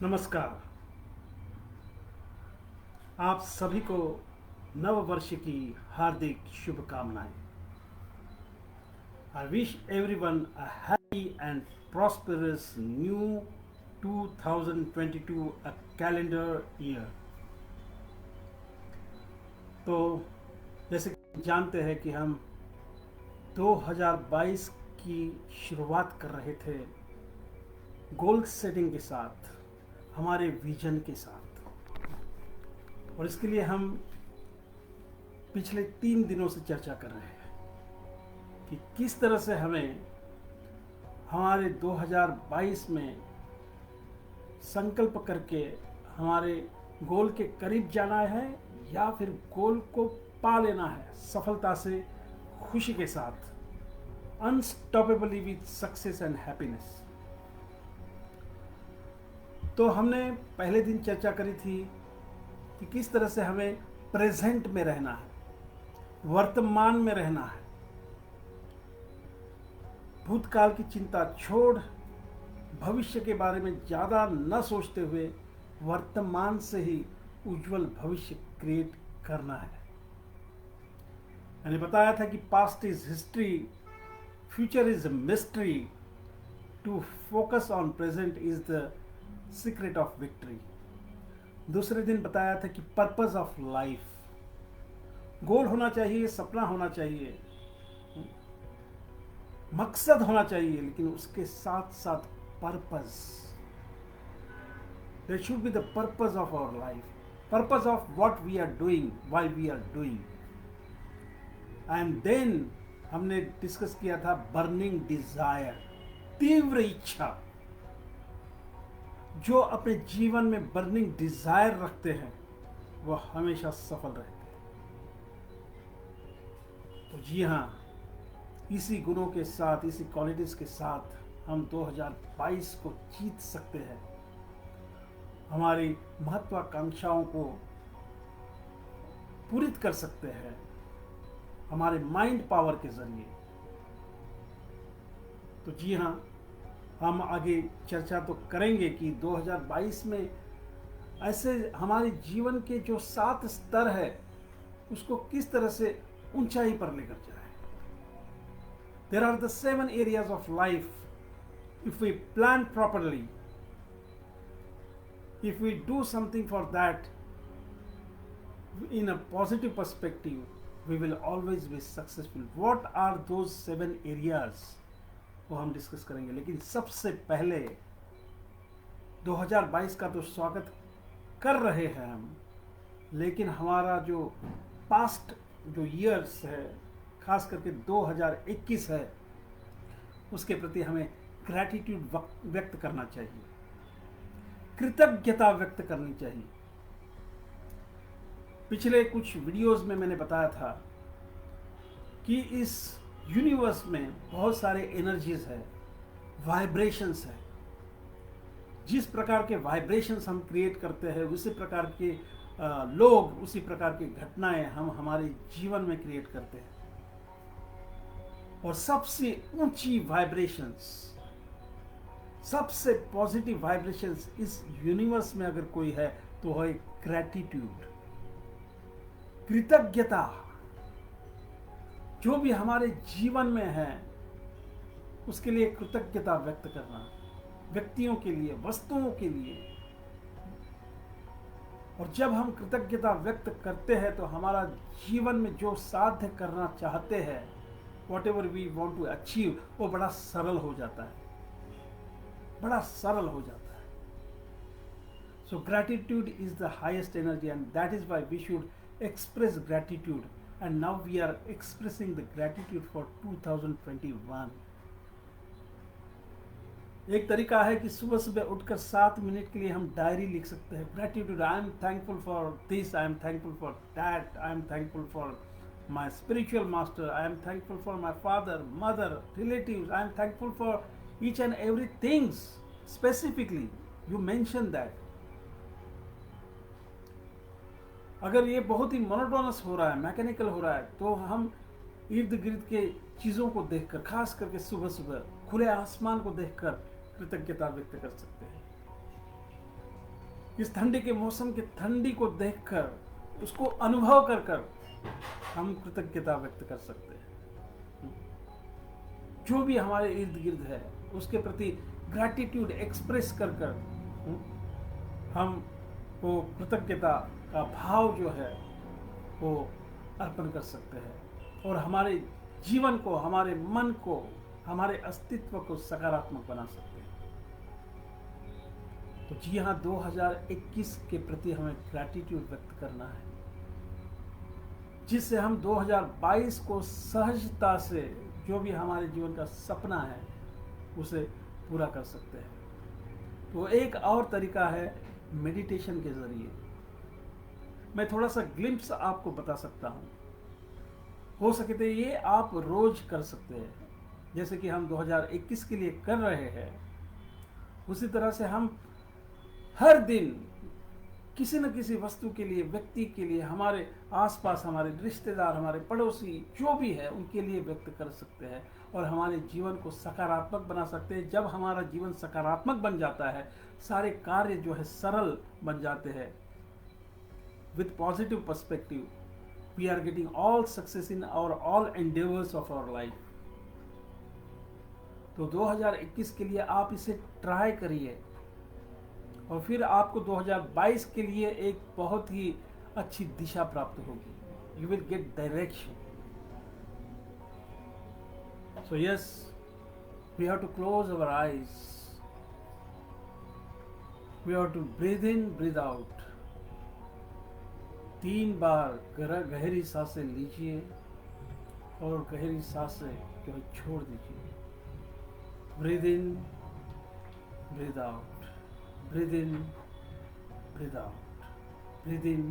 नमस्कार। आप सभी को नव वर्ष की हार्दिक शुभकामनाएं। I wish everyone a happy and prosperous new 2022 a calendar year. तो जैसे कि जानते हैं कि हम 2022 की शुरुआत कर रहे थे गोल सेटिंग के साथ, हमारे विजन के साथ। और इसके लिए हम पिछले 3 दिनों से चर्चा कर रहे हैं कि किस तरह से हमें हमारे 2022 में संकल्प करके हमारे गोल के करीब जाना है या फिर गोल को पा लेना है सफलता से, खुशी के साथ, अनस्टॉपेबली विथ सक्सेस एंड हैप्पीनेस। तो हमने पहले दिन चर्चा करी थी कि किस तरह से हमें प्रेजेंट में रहना है, वर्तमान में रहना है, भूतकाल की चिंता छोड़ भविष्य के बारे में ज़्यादा न सोचते हुए वर्तमान से ही उज्जवल भविष्य क्रिएट करना है। मैंने बताया था कि past is history, future is mystery, to focus on present is the secret of victory. दूसरे दिन बताया था कि पर्पस ऑफ लाइफ, गोल होना चाहिए, सपना होना चाहिए, मकसद होना चाहिए, लेकिन उसके साथ साथ purpose, there should be the purpose of our life, purpose of what we are doing, why we are doing. And then हमने डिस्कस किया था बर्निंग डिजायर, तीव्र इच्छा। जो अपने जीवन में बर्निंग डिजायर रखते हैं वो हमेशा सफल रहते हैं। तो जी हाँ, इसी गुणों के साथ, इसी क्वालिटीज के साथ हम 2022 को जीत सकते हैं, हमारी महत्वाकांक्षाओं को पूरित कर सकते हैं हमारे माइंड पावर के जरिए। तो जी हाँ, हम आगे चर्चा तो करेंगे कि 2022 में ऐसे हमारे जीवन के जो 7 स्तर है उसको किस तरह से ऊंचाई पर लेकर जाए। There are the 7 areas of life. If we plan properly, if we do something for that in a positive perspective, we will always be successful. What are those 7 areas? वो हम डिस्कस करेंगे। लेकिन सबसे पहले 2022 का तो स्वागत कर रहे हैं हम, लेकिन हमारा जो पास्ट जो ईयर्स है, खास करके 2021 है, उसके प्रति हमें ग्रैटिट्यूड व्यक्त करना चाहिए, कृतज्ञता व्यक्त करनी चाहिए। पिछले कुछ वीडियोस में मैंने बताया था कि इस यूनिवर्स में बहुत सारे एनर्जीज है, वाइब्रेशंस है। जिस प्रकार के वाइब्रेशंस हम क्रिएट करते हैं, उसी प्रकार के लोग, उसी प्रकार की घटनाएं हम हमारे जीवन में क्रिएट करते हैं। और सबसे ऊंची वाइब्रेशंस, सबसे पॉजिटिव वाइब्रेशंस इस यूनिवर्स में अगर कोई है तो है ग्रैटिट्यूड, कृतज्ञता। जो भी हमारे जीवन में है उसके लिए कृतज्ञता व्यक्त करना, व्यक्तियों के लिए, वस्तुओं के लिए। और जब हम कृतज्ञता व्यक्त करते हैं तो हमारा जीवन में जो साध्य करना चाहते हैं, whatever we want to achieve, वो बड़ा सरल हो जाता है, बड़ा सरल हो जाता है। So gratitude is the highest energy and that is why we should express gratitude. And now we are expressing the gratitude for 2021. एक तरीका है कि सुबह सुबह उठकर 7 मिनट के लिए हम डायरी लिख सकते हैं। Gratitude, I am thankful for this, I am thankful for that, I am thankful for my spiritual master, I am thankful for my father, mother, relatives, I am thankful for each and every things. Specifically you mention that. अगर ये बहुत ही monotonous हो रहा है, mechanical हो रहा है, तो हम इर्द गिर्द के चीज़ों को देखकर, खास करके सुबह सुबह खुले आसमान को देखकर कृतज्ञता व्यक्त कर सकते हैं। इस ठंडी के मौसम की ठंडी को देखकर, उसको अनुभव कर कर हम कृतज्ञता व्यक्त कर सकते हैं। जो भी हमारे इर्द गिर्द है उसके प्रति ग्रैटिट्यूड एक्सप्रेस कर कर हम वो कृतज्ञता का भाव जो है वो अर्पण कर सकते हैं और हमारे जीवन को, हमारे मन को, हमारे अस्तित्व को सकारात्मक बना सकते हैं। तो जी हाँ, 2021 के प्रति हमें ग्रैटिट्यूड व्यक्त करना है, जिससे हम 2022 को सहजता से जो भी हमारे जीवन का सपना है उसे पूरा कर सकते हैं। तो एक और तरीका है मेडिटेशन के जरिए। मैं थोड़ा सा ग्लिम्प्स आपको बता सकता हूँ, हो सके तो ये आप रोज कर सकते हैं। जैसे कि हम 2021 के लिए कर रहे हैं, उसी तरह से हम हर दिन किसी न किसी वस्तु के लिए, व्यक्ति के लिए, हमारे आसपास हमारे रिश्तेदार, हमारे पड़ोसी जो भी है उनके लिए व्यक्त कर सकते हैं और हमारे जीवन को सकारात्मक बना सकते हैं। जब हमारा जीवन सकारात्मक बन जाता है, सारे कार्य जो है सरल बन जाते हैं। With positive perspective we are getting all success in our all endeavours of our life. तो 2021 के लिए आप इसे ट्राई करिए और फिर आपको 2022 के लिए एक बहुत ही अच्छी दिशा प्राप्त होगी। You will get direction. So yes, we have to close our eyes, we have to breathe in, breathe out. 3 बार गहरी सांसें लीजिए और गहरी सांसें जो है छोड़ दीजिए। Breathe in, breathe out, breathe in, breathe out, breathe in,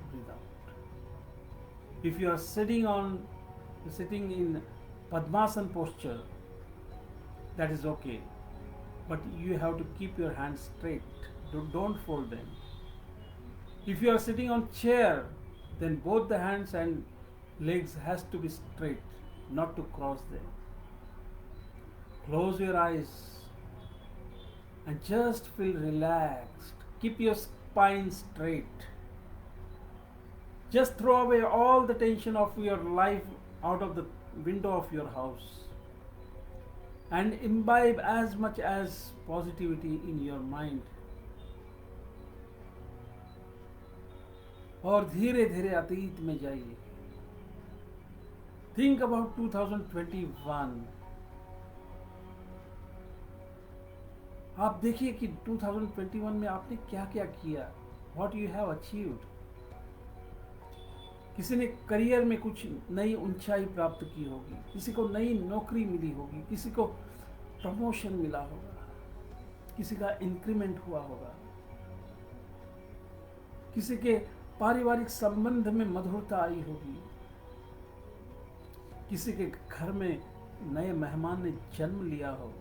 breathe out. If you are sitting in Padmasana posture, that is okay, but you have to keep your hands straight. Don't fold them. If you are sitting on chair, then both the hands and legs has to be straight, not to cross them. Close your eyes and just feel relaxed. Keep your spine straight. Just throw away all the tension of your life out of the window of your house and imbibe as much as positivity in your mind. और धीरे धीरे अतीत में जाइए। Think about 2021. आप देखिए कि 2021 में आपने क्या क्या किया, व्हाट यू हैव अचीव्ड। किसी ने करियर में कुछ नई ऊंचाई प्राप्त की होगी, किसी को नई नौकरी मिली होगी, किसी को प्रमोशन मिला होगा, किसी का इंक्रीमेंट हुआ होगा, किसी के पारिवारिक संबंध में मधुरता आई होगी, किसी के घर में नए मेहमान ने जन्म लिया हो,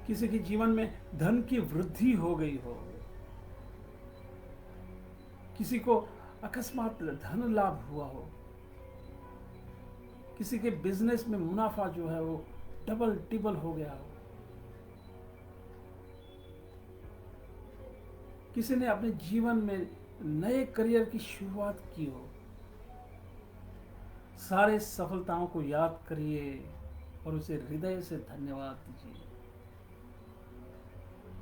किसी के जीवन में धन की वृद्धि हो गई हो, किसी को अकस्मात धन लाभ हुआ हो, किसी के बिजनेस में मुनाफा जो है वो डबल टिबल हो गया हो, किसी ने अपने जीवन में नए करियर की शुरुआत की हो। सारे सफलताओं को याद करिए और उसे हृदय से धन्यवाद दीजिए।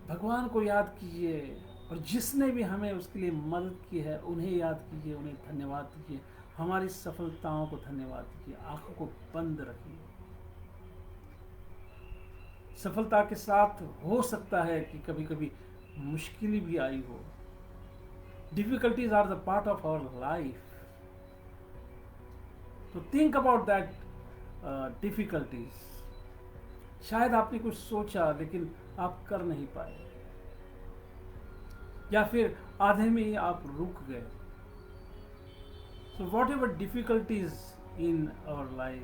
भगवान को याद कीजिए और जिसने भी हमें उसके लिए मदद की है उन्हें याद कीजिए, उन्हें धन्यवाद दीजिए। हमारी सफलताओं को धन्यवाद दीजिए। आंखों को बंद रखिए। सफलता के साथ हो सकता है कि कभी कभी मुश्किल भी आई हो। Difficulties are the part of our life. तो थिंक अबाउट दैट डिफिकल्टीज। शायद आपने कुछ सोचा लेकिन आप कर नहीं पाए, या फिर आधे में ही आप रुक गए। So whatever difficulties in our life,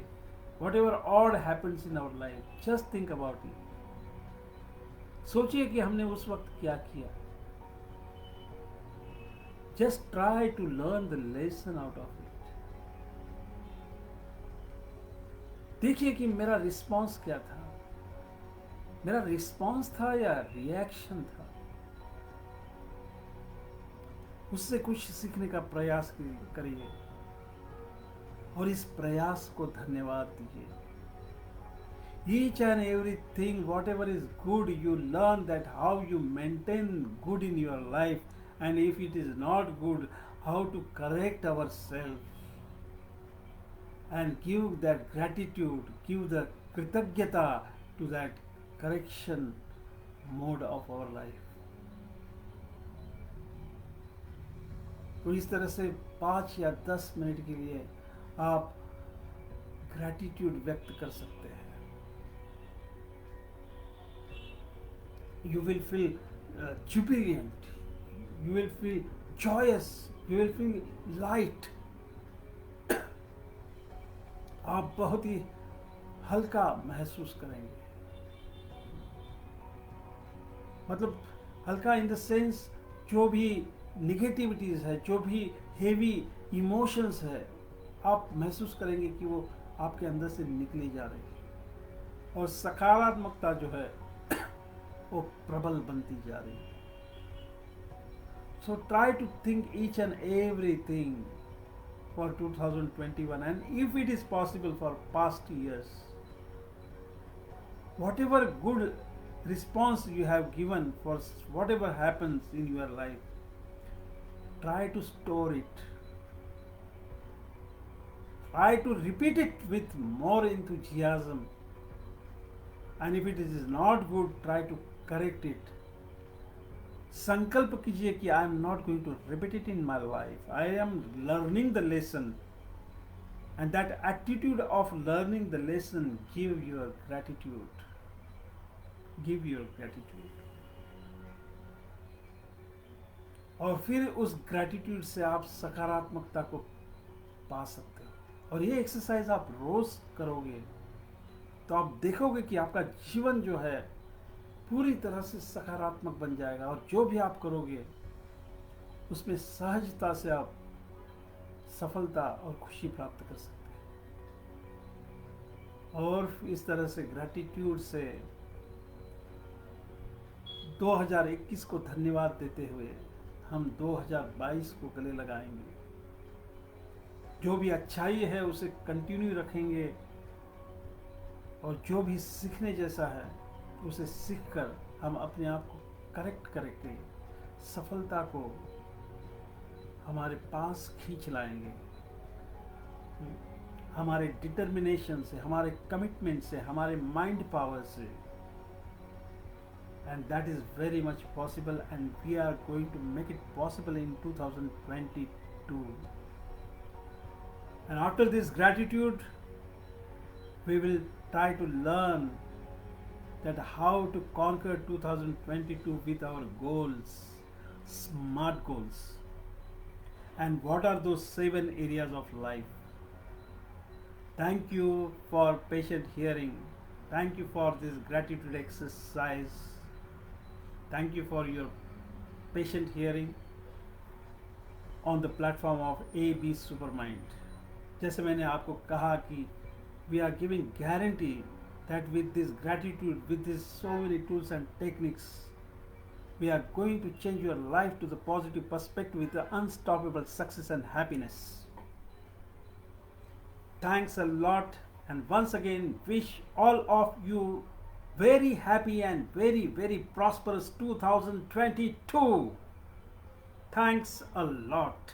whatever odd happens in our life, just think about it. सोचिए कि हमने उस वक्त क्या किया। Just try to learn the lesson out of it. देखिए कि मेरा रिस्पॉन्स क्या था। मेरा रिस्पॉन्स था या रिएक्शन था? उससे कुछ सीखने का प्रयास करिए और इस प्रयास को धन्यवाद दीजिए। Each and everything, whatever is good, you learn that how you maintain good in your life, and if it is not good, how to correct ourselves and give that gratitude, give the kritagyata to that correction mode of our life. तो इस तरह से 5 या 10 minute के लिए आप gratitude व्यक्त कर सकते हैं। You will feel jubilant, you will feel joyous, you will feel light. आप बहुत ही हल्का महसूस करेंगे। मतलब हल्का इन द सेंस, जो भी निगेटिविटीज है, जो भी हेवी इमोशंस है, आप महसूस करेंगे कि वो आपके अंदर से निकली जा रही है और सकारात्मकता जो है वो प्रबल बनती जा रही है। So try to think each and everything for 2021 and if it is possible for past years, whatever good response you have given for whatever happens in your life, try to store it, try to repeat it with more enthusiasm, and if it is not good, try to correct it. संकल्प कीजिए कि I am not going to repeat it in my life. I am learning the lesson, and that attitude of learning the lesson give your gratitude. Give your gratitude. और फिर उस gratitude से आप सकारात्मकता को पा सकते हो। और ये एक्सरसाइज आप रोज करोगे तो आप देखोगे कि आपका जीवन जो है पूरी तरह से सकारात्मक बन जाएगा, और जो भी आप करोगे उसमें सहजता से आप सफलता और खुशी प्राप्त कर सकते हैं। और इस तरह से ग्रैटिट्यूड से 2021 को धन्यवाद देते हुए हम 2022 को गले लगाएंगे। जो भी अच्छाई है उसे कंटिन्यू रखेंगे, और जो भी सीखने जैसा है उसे सीखकर हम अपने आप को करेक्ट करके सफलता को हमारे पास खींच लाएंगे। हमारे डिटर्मिनेशन से, हमारे कमिटमेंट से, हमारे माइंड पावर से, and that is very much possible, and we are going to make it possible in 2022. And after this gratitude, we will try to learn that how to conquer 2022 with our goals, smart goals, and what are those 7 areas of life. Thank you for patient hearing. Thank you for this gratitude exercise. Thank you for your patient hearing on the platform of AB Supermind. जैसे मैंने आपको कहा कि we are giving guarantee that with this gratitude, with this so many tools and techniques, we are going to change your life to the positive perspective with the unstoppable success and happiness. Thanks a lot, and once again wish all of you very happy and very, very prosperous 2022. Thanks a lot.